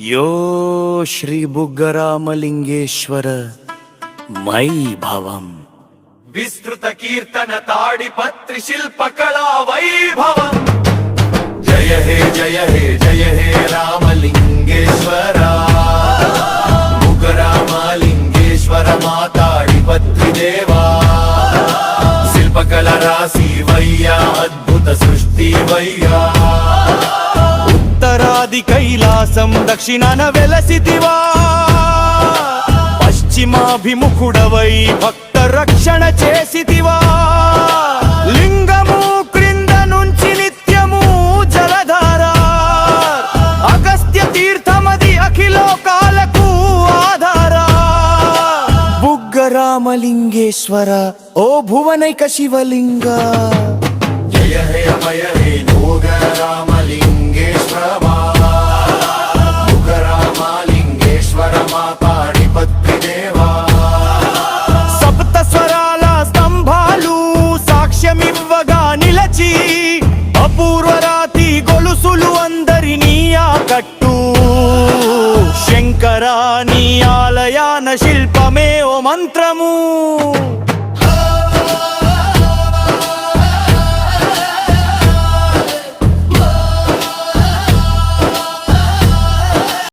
यो श्री बुग्गरामलिंगेश्वर मयि भवम् विस्तृत कीर्तन ताडिपत्रि शिल्पकला वैभवम्। जय हे जय हे जय हे रामलिंगेश्वरा बुग्गरामलिंगेश्वर माताडिपत्रि देवा शिल्पकला राशि वैया अद्भुत सृष्टि वैया उत्तरादि कैलासं दक्षिणान वेलसिदिवा పశ్చిమాభిముఖుడవై భక్త రక్షణ చేసితివా లింగము క్రింద నుంచి నిత్యము జలధార అగస్త్య తీర్థమది అఖిలోకాలకు ఆధార బుగ్గరామలింగేశ్వర ఓ భువనైక శివలింగ జయ హే అభయ హే బుగ్గరామలింగేశ్వర బుగ్గరామలింగేశ్వర మాతాడిపత్రి దేవా సప్త స్వరాల స్తంభాలు సాక్ష్యమివ్వగా నిలచి అపూర్వరాతి గొలుసులు అందరినీ ఆకట్టు శంకరా నీ ఆలయాన శిల్పమే ఓ మంత్రము